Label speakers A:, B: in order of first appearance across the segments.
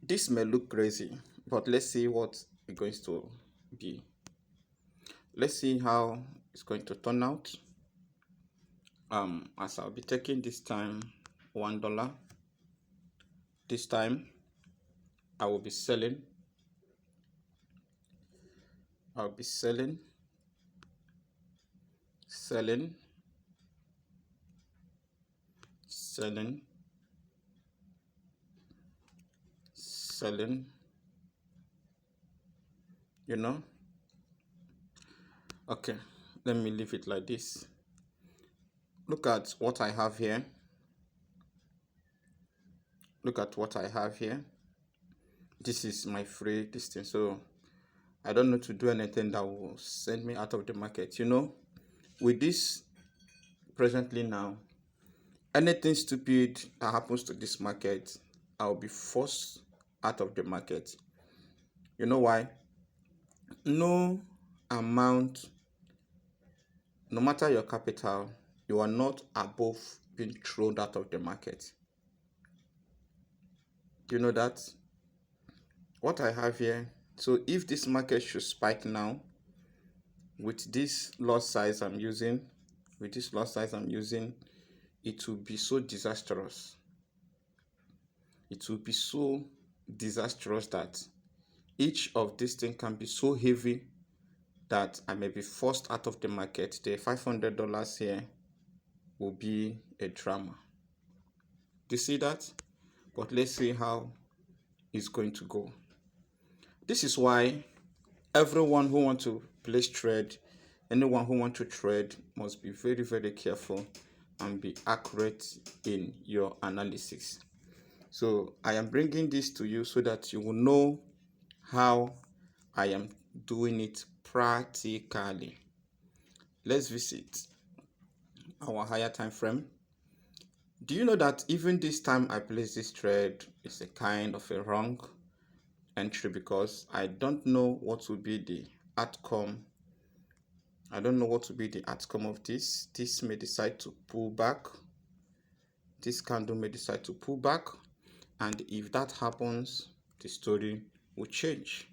A: This may look crazy, but let's see what it's going to be. Let's see how it's going to turn out. As I'll be taking this time $1. This time I will be selling. I'll be selling, selling, selling, selling. You know, okay, let me leave it like this. Look at what I have here. Look at what I have here. This is my free distance, so I don't need to do anything that will send me out of the market. You know, with this presently now, anything stupid that happens to this market, I'll be forced out of the market. You know why? No amount, no matter your capital, you are not above being thrown out of the market. Do you know that? What I have here, so if this market should spike now, with this lot size I'm using, it will be so disastrous. It will be so disastrous that each of these things can be so heavy that I may be forced out of the market. The $500 here will be a drama. Do you see that? But let's see how it's going to go. This is why everyone who wants to place trade, anyone who wants to trade must be very, very careful and be accurate in your analysis. So I am bringing this to you so that you will know how I am doing it practically. Let's visit our higher time frame. Do you know that even this time I place this trade is a kind of a wrong entry because I don't know what will be the outcome. I don't know what will be the outcome of this. This may decide to pull back. This candle may decide to pull back. And if that happens, the story will change.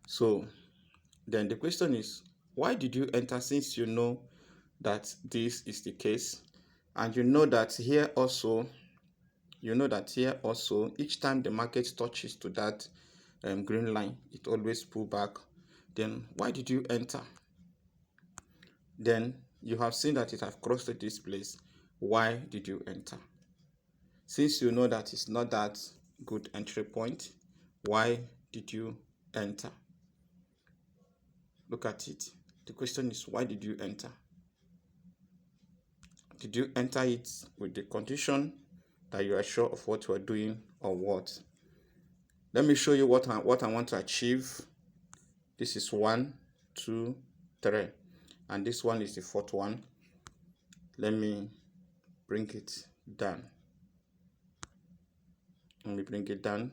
A: So then the question is, why did you enter since you know that this is the case? And you know that here also, each time the market touches to that green line, it always pull back. Then why did you enter? Then you have seen that it have crossed this place. Why did you enter? Since you know that it's not that good entry point, why did you enter? Look at it. The question is, why did you enter? Did you enter it with the condition that you are sure of what you are doing or what? Let me show you what I want to achieve. This is 1, 2, 3, and this one is the fourth one. Let me bring it down. Let me bring it down.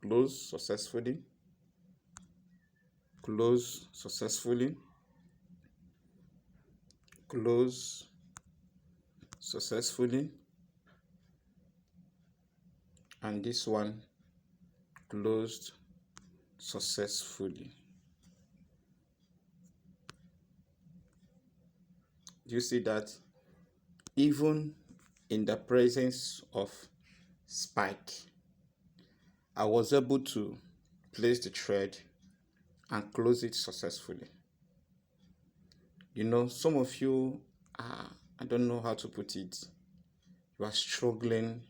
A: Close successfully. Close successfully. Close successfully. And this one closed successfully. Do you see that? Even in the presence of spike, I was able to place the trade and close it successfully. You know, some of you I don't know how to put it. You are struggling,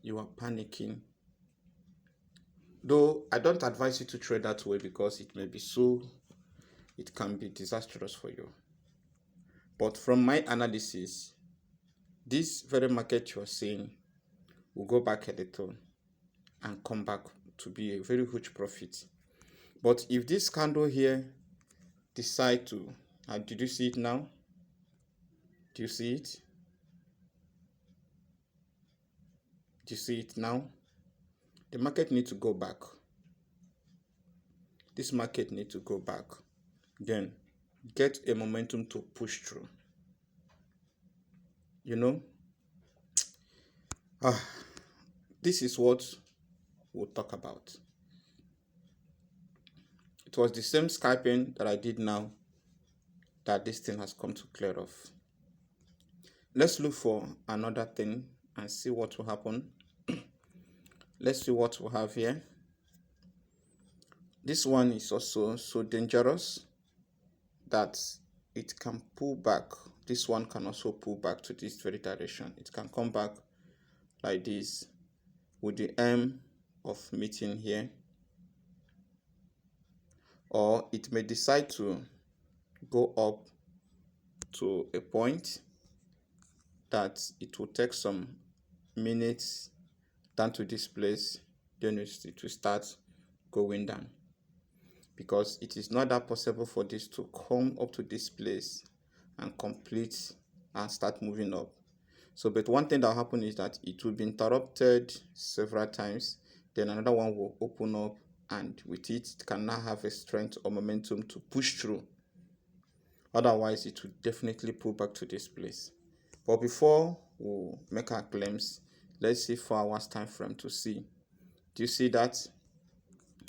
A: you are panicking. Though I don't advise you to trade that way because it can be disastrous for you. But from my analysis, this very market you're seeing will go back a little and come back to be a very huge profit. But if this candle here decide to, did you see it now? Do you see it? Do you see it now? The market needs to go back. This market needs to go back. Then get a momentum to push through. You know, this is what we'll talk about. It was the same scalping that I did now that this thing has come to clear off. Let's look for another thing and see what will happen. Let's see what we have here. This one is also so dangerous that it can pull back. This one can also pull back to this very direction. It can come back like this with the aim of meeting here, or it may decide to go up to a point that it will take some minutes down to this place, then it will start going down, because it is not that possible for this to come up to this place and complete and start moving up. So, but one thing that will happen is that it will be interrupted several times, then another one will open up, and with it can now have a strength or momentum to push through. Otherwise, it will definitely pull back to this place. But before we make our claims, let's see 4 hours time frame to see. Do you see that?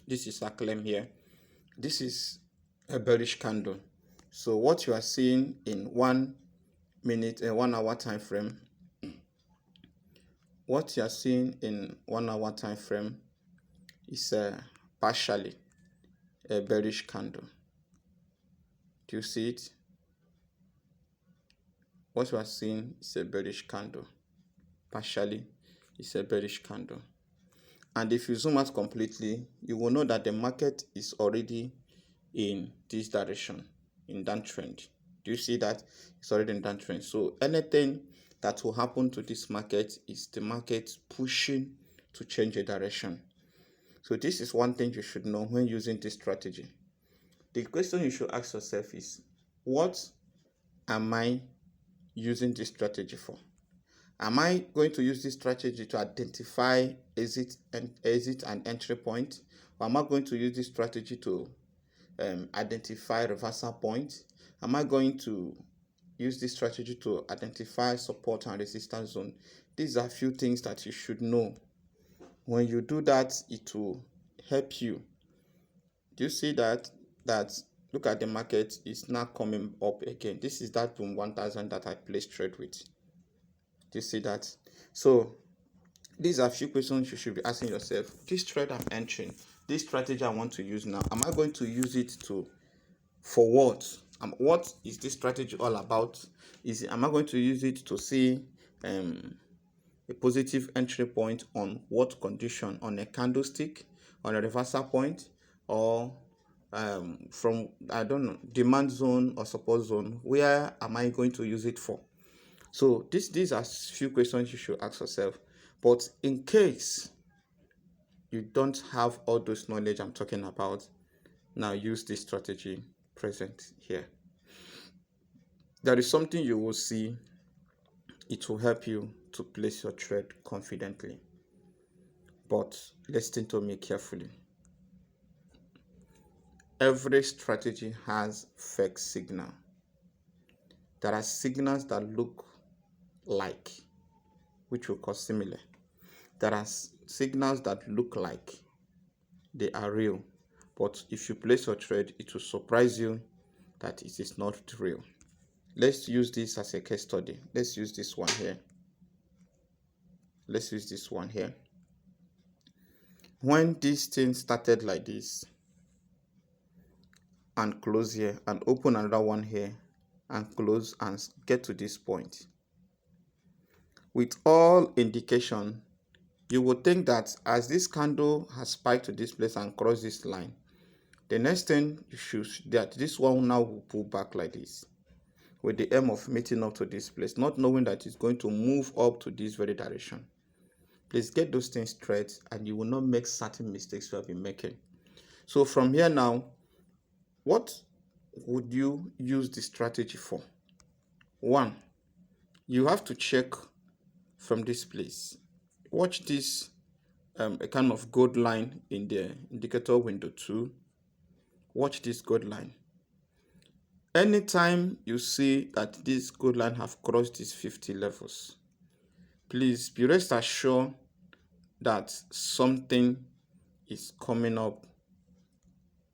A: This is a claim here. This is a bearish candle. So what you are seeing in 1 minute and 1 hour time frame, what you are seeing in 1 hour time frame is partially a bearish candle. Do you see it? What you are seeing is a bearish candle. Partially, it's a bearish candle. And if you zoom out completely, you will know that the market is already in this direction, in downtrend. Do you see that? It's already in downtrend. So anything that will happen to this market is the market pushing to change a direction. So this is one thing you should know when using this strategy. The question you should ask yourself is, what am I using this strategy for? Am I going to use this strategy to identify exit and entry point? Or am I going to use this strategy to identify reversal point? Am I going to use this strategy to identify support and resistance zone? These are a few things that you should know. When you do that, it will help you. Do you see that? Look at the market, it's now coming up again. This is that boom 1000 that I placed trade with. Do you see that? So these are a few questions you should be asking yourself. This trade I'm entering, this strategy I want to use now, am I going to use it for what? What is this strategy all about? Am I going to use it to see a positive entry point on what condition? On a candlestick, on a reversal point, or from, I don't know, demand zone or support zone? Where am I going to use it for? So these are few questions you should ask yourself. But in case you don't have all those knowledge I'm talking about, now use this strategy present here. There is something you will see. It will help you to place your trade confidently. But listen to me carefully. Every strategy has fake signal. There are signals that look like, which we call similar. There are signals that look like they are real, but if you place your trade, it will surprise you that it is not real. Let's use this as a case study. Let's use this one here. Let's use this one here. When this thing started like this and close here and open another one here and close and get to this point, with all indication, you would think that as this candle has spiked to this place and crossed this line, the next thing you should, that this one now will pull back like this, with the aim of meeting up to this place, not knowing that it's going to move up to this very direction. Please get those things straight, and you will not make certain mistakes you have been making. So from here now, what would you use the strategy for? One, you have to check from this place. Watch this a kind of gold line in the indicator window 2. Watch this gold line. Anytime you see that this gold line have crossed these 50 levels, please be rest assured that something is coming up.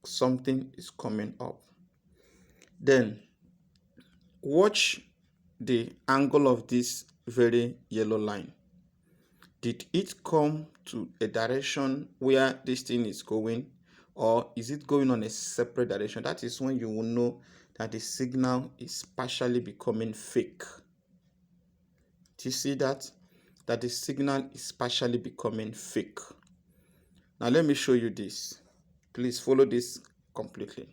A: Something is coming up. Then watch the angle of this very yellow line. Did it come to a direction where this thing is going, or is it going on a separate direction? That is when you will know that the signal is partially becoming fake. Do you see that? That the signal is partially becoming fake. Now let me show you this. Please follow this completely.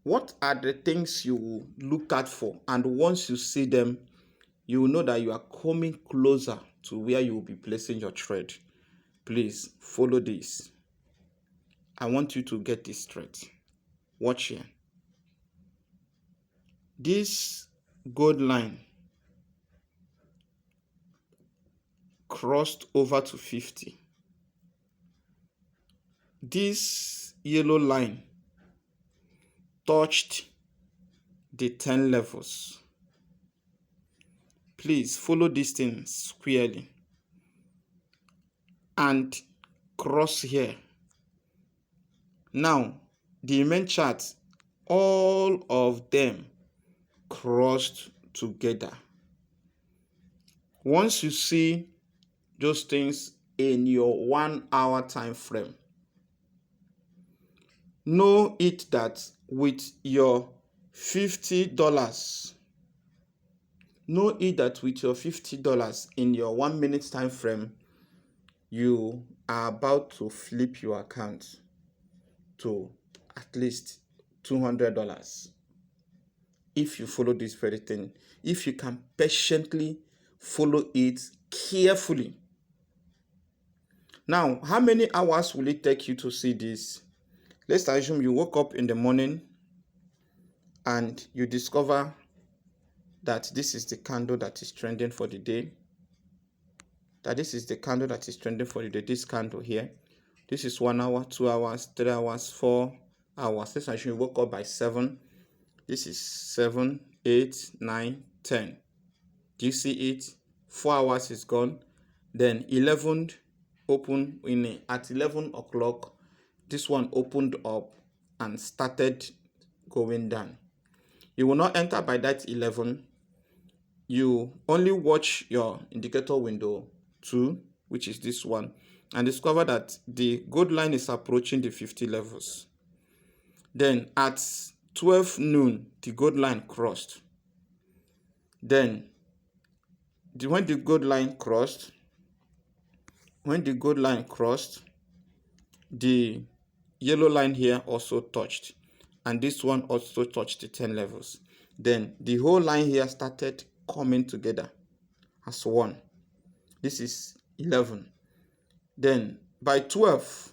A: What are the things you will look out for? And once you see them, you will know that you are coming closer to where you will be placing your trade. Please follow this. I want you to get this straight. Watch here. This gold line crossed over to 50. This yellow line touched the 10 levels. Please follow this thing squarely and cross here. Now, the main chart, all of them crossed together. Once you see those things in your 1 hour time frame, know it that with your $50, know it that with your $50 in your 1 minute time frame, you are about to flip your account to at least $200 if you follow this very thing, if you can patiently follow it carefully. Now, how many hours will it take you to see this? Let's assume you woke up in the morning and you discover that this is the candle that is trending for the day. This is the candle that is trending for the day. This candle here. This is 1 hour, 2 hours, 3 hours, 4 hours. Let's assume you woke up by 7. This is 7, 8, 9, 10. Do you see it? 4 hours is gone. Then 11 opened at 11 o'clock. This one opened up and started going down. You will not enter by that 11. You only watch your indicator window 2, which is this one, and discover that the gold line is approaching the 50 levels. Then at 12 noon, the gold line crossed. Then when the gold line crossed, the yellow line here also touched, and this one also touched the 10 levels. Then the whole line here started coming together as one. This is 11. Then by 12,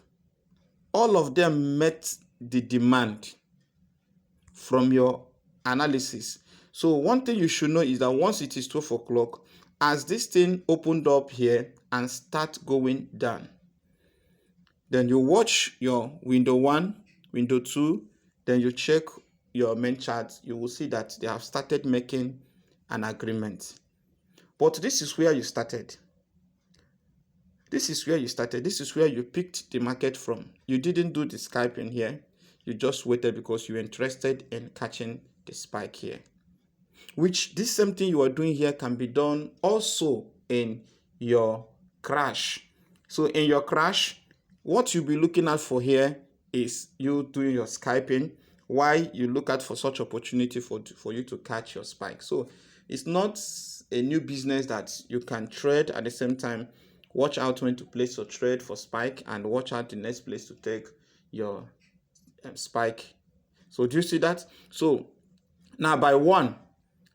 A: all of them met the demand from your analysis. So one thing you should know is that once it is 12 o'clock, as this thing opened up here and start going down, then you watch your window 1, window 2, then you check your main chart. You will see that they have started making an agreement. But this is where you started. This is where you started. This is where you picked the market from. You didn't do the scalping here. You just waited because you were interested in catching the spike here. Which this same thing you are doing here can be done also in your crash. So in your crash, what you'll be looking at for here is you doing your scalping, while you look at for such opportunity for you to catch your spike. So it's not a new business that you can trade at the same time. Watch out when to place your trade for spike, and watch out the next place to take your spike. So do you see that? So now by 1,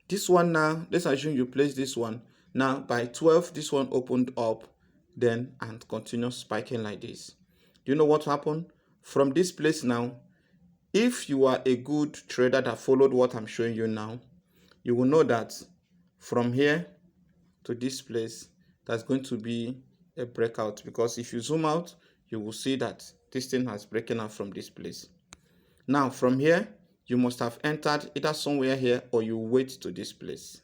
A: this one now, let's assume you place this one. Now by 12, this one opened up, then and continues spiking like this. Do you know what happened? From this place now, if you are a good trader that followed what I'm showing you now, you will know that from here to this place, that's going to be a breakout, because if you zoom out, you will see that this thing has broken out from this place. Now from here, you must have entered either somewhere here, or you wait to this place.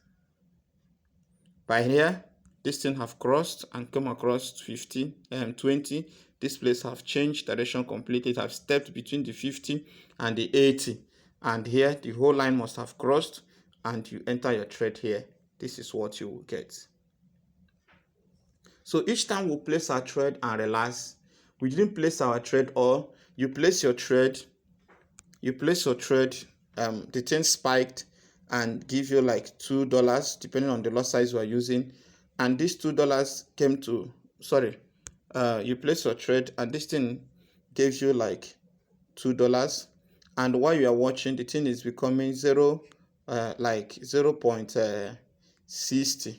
A: By here, this thing have crossed and come across 20, this place have changed direction completely. It have stepped between the 50 and the 80, and here the whole line must have crossed, and you enter your trade here. This is what you will get. So each time we place our trade and relax, we didn't place our trade, or you place your trade, the thing spiked and give you like $2 depending on the lot size you are using, and this $2 came to, sorry, you place your trade and this thing gave you like $2, and while you are watching, the thing is becoming like 0.60,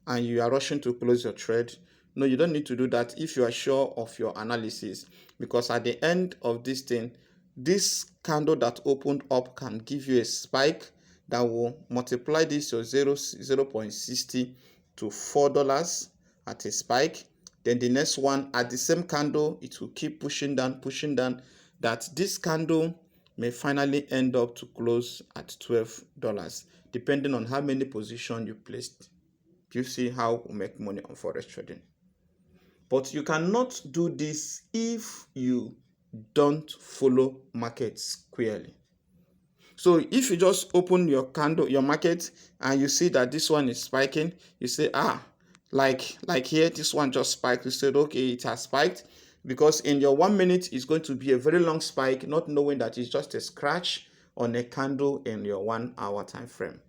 A: and you are rushing to close your trade. No, you don't need to do that if you are sure of your analysis, because at the end of this thing, this candle that opened up can give you a spike that will multiply this your 0.60 to $4 at a spike. Then the next one at the same candle, it will keep pushing down, that this candle may finally end up to close at $12, depending on how many positions you placed. You see how we make money on forex trading. But you cannot do this if you don't follow markets squarely. So if you just open your candle, your market, and you see that this one is spiking, you say, like here, this one just spiked. You said, okay, it has spiked, because in your 1 minute it's going to be a very long spike, not knowing that it's just a scratch on a candle in your 1 hour time frame.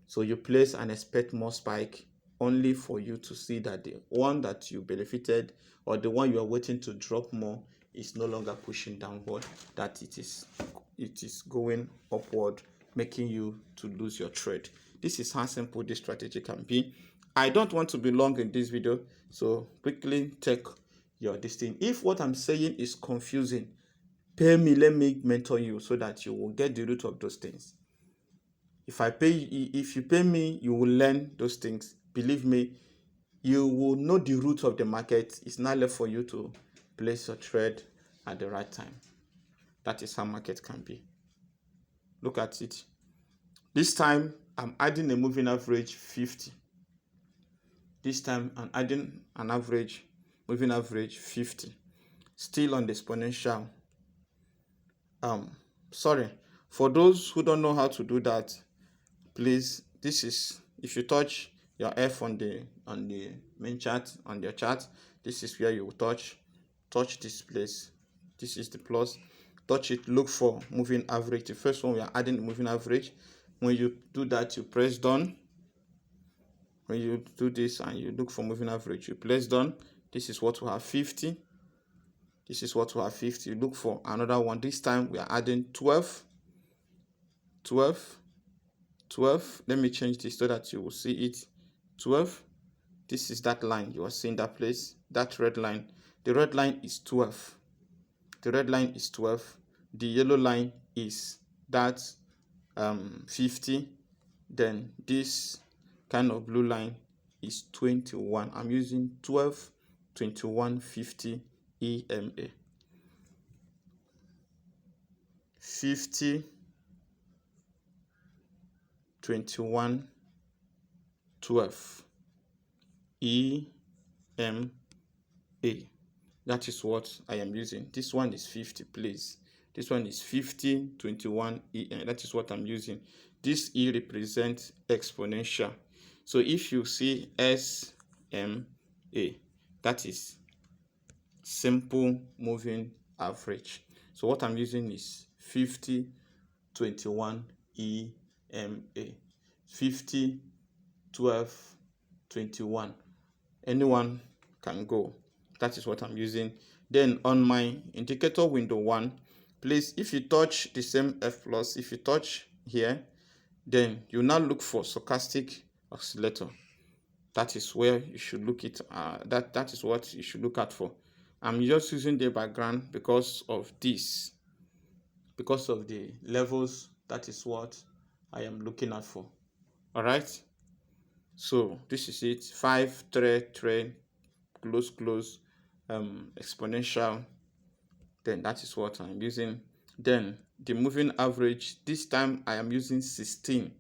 A: So you place and expect more spike, only for you to see that the one that you benefited, or the one you are waiting to drop more, is no longer pushing downward, that it is going upward, making you to lose your trade. This is how simple this strategy can be. I don't want to be long in this video, so quickly take your thing. If what I'm saying is confusing, pay me, let me mentor you so that you will get the root of those things. If you pay me, you will learn those things. Believe me, you will know the root of the market. It's not left for you to place your trade at the right time. That is how market can be. Look at it. This time I'm adding a moving average 50. This time I'm adding an moving average 50. Still on the exponential. Sorry, for those who don't know how to do that, please, this is, if you touch your F on the main chart, on your chart, this is where you will touch this place. This is the plus. Touch it, look for moving average. The first one, we are adding the moving average. When you do that, you press done. When you do this and you look for moving average, you press done. This is what we have, 50. This is what we have, 50. You look for another one. This time we are adding 12. Let me change this so that you will see it. 12. This is that line. You are seeing that place, that red line. The red line is 12. The red line is 12. The yellow line is that 50. Then this kind of blue line is 21. I'm using 12, 21, 50 EMA. 50, 21, 12 EMA. That is what I am using. This one is 50, please. This one is 50, 21 EMA. That is what I'm using. This E represents exponential. So if you see SMA, that is simple moving average. So what I'm using is 50, 21 EMA. 50, 12, 21. Anyone can go. That is what I'm using. Then on my indicator window 1, please, if you touch the same F plus, if you touch here, then you now look for stochastic oscillator. That is where you should look it. That is what you should look at for. I'm just using the background because of this, because of the levels. That is what I am looking at for. All right. So this is it. 5 trade, close, exponential. Then that is what I'm using. Then the moving average, this time I am using 16.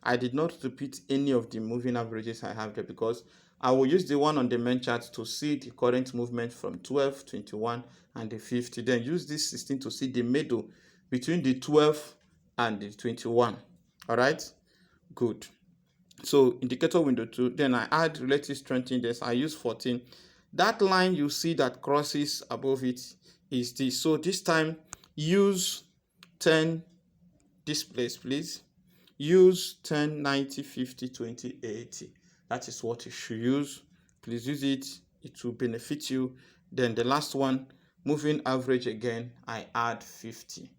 A: I did not repeat any of the moving averages I have there because I will use the one on the main chart to see the current movement from 12, 21, and the 50. Then use this 16 to see the middle between the 12 and the 21. All right, good. So indicator window 2, then I add relative strength index. I use 14. That line you see that crosses above it is this. So this time use 10 displays, please. Use 10, 90, 50, 20, 80. That is what you should use. Please use it. It will benefit you. Then the last one, moving average again, I add 50.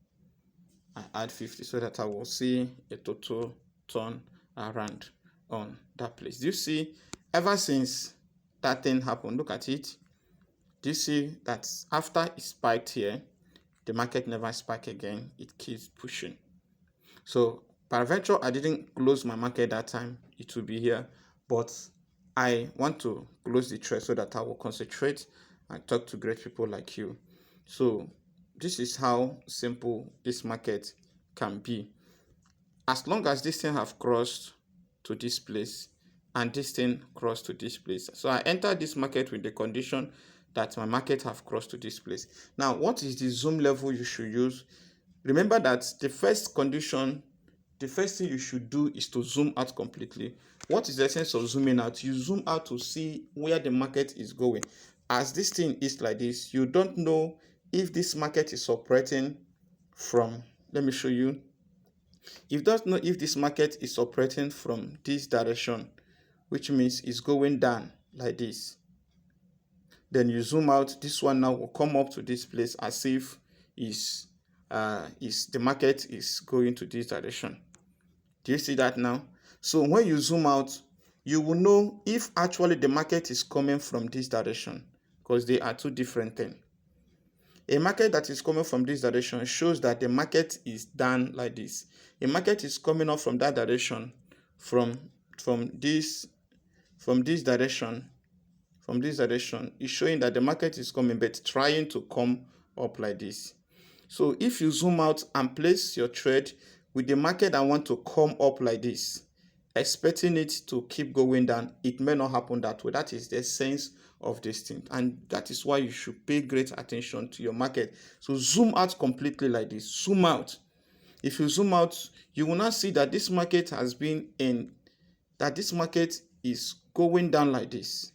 A: I add 50 so that I will see a total turn around on that place. Do you see, ever since that thing happened, look at it. Do you see that after it spiked here, the market never spiked again? It keeps pushing. So peradventure I didn't close my market that time, it will be here, but I want to close the trade so that I will concentrate and talk to great people like you. So this is how simple this market can be. As long as this thing have crossed to this place and this thing crossed to this place. So I entered this market with the condition that my market have crossed to this place. Now, what is the zoom level you should use? Remember that the first condition, the first thing you should do is to zoom out completely. What is the essence of zooming out? You zoom out to see where the market is going. As this thing is like this, you don't know if this market is operating from, let me show you. You don't know if this market is operating from this direction, which means it's going down like this. Then you zoom out, this one now will come up to this place as if the market is going to this direction. Do you see that now? So when you zoom out, you will know if actually the market is coming from this direction, because they are two different things. A market that is coming from this direction shows that the market is down like this. A market is coming up from that direction, from this direction, is showing that the market is coming but trying to come up like this. So if you zoom out and place your trade with the market that want to come up like this, expecting it to keep going down, it may not happen that way. That is the sense of this thing, and that is why you should pay great attention to your market. So zoom out completely like this. Zoom out. If you zoom out, you will not see that this market has been in, that this market is going down like this.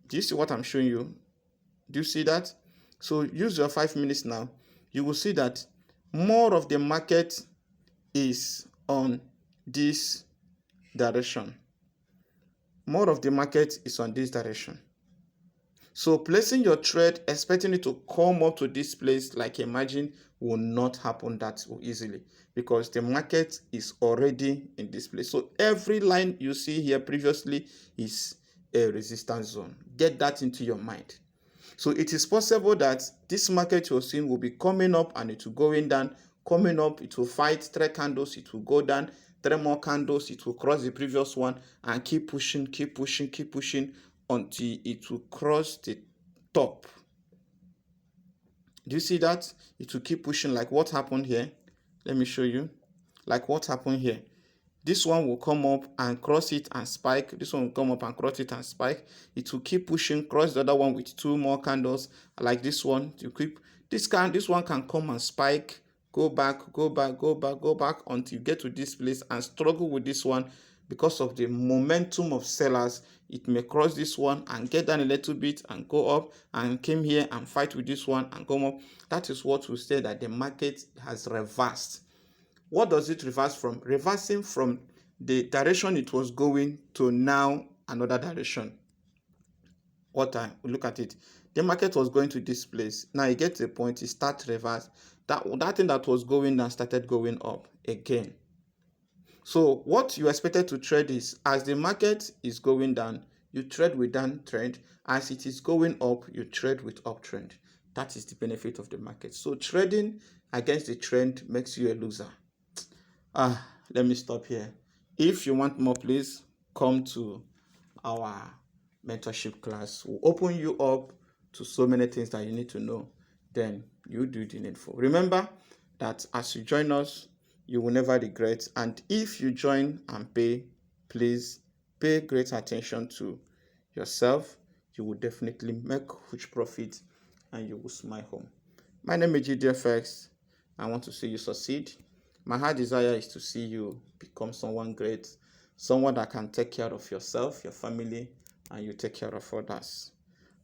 A: Do you see what I'm showing you? Do you see that? So use your 5 minutes now. You will see that more of the market is on this direction. More of the market is on this direction. So placing your trade, expecting it to come up to this place like imagine, will not happen that easily, because the market is already in this place. So every line you see here previously is a resistance zone. Get that into your mind. So it is possible that this market you're seeing will be coming up and it will going down, coming up, it will fight 3 candles, it will go down, 3 more candles, it will cross the previous one and keep pushing until it will cross the top. Do you see that? It will keep pushing like what happened here. Let me show you. Like what happened here. This one will come up and cross it and spike. This one will come up and cross it and spike. It will keep pushing, cross the other one with 2 more candles like this one. You keep this one can come and spike, go back until you get to this place and struggle with this one because of the momentum of sellers. It may cross this one and get down a little bit and go up and came here and fight with this one and come up. That is what we say that the market has reversed. What does it reverse from? Reversing from the direction it was going to now another direction. What time? Look at it. The market was going to this place. Now you get to a point, it starts reverse. That thing that was going down started going up again. So what you expected to trade is, as the market is going down, you trade with downtrend. As it is going up, you trade with uptrend. That is the benefit of the market. So trading against the trend makes you a loser. Let me stop here. If you want more, please come to our mentorship class. We'll open you up to so many things that you need to know. Then you do the needful. Remember that as you join us, you will never regret. And if you join and pay, please pay great attention to yourself, you will definitely make huge profit and you will smile home. My name is GDFX. I want to see you succeed. My heart desire is to see you become someone great, someone that can take care of yourself, your family, and you take care of others.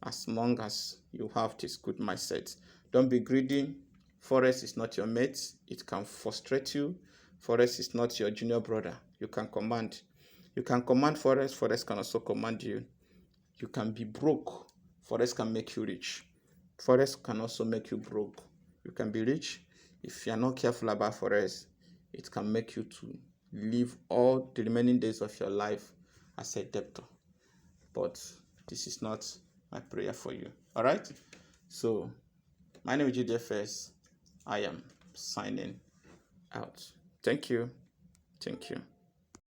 A: As long as you have this good mindset, don't be greedy. Forest is not your mate, it can frustrate you. Forest is not your junior brother. You can command forest, forest can also command you. You can be broke, forest can make you rich. Forest can also make you broke. You can be rich. If you are not careful about forest, it can make you to live all the remaining days of your life as a debtor. But this is not my prayer for you. All right? So, my name is GDFS. I am signing out. Thank you. Thank you.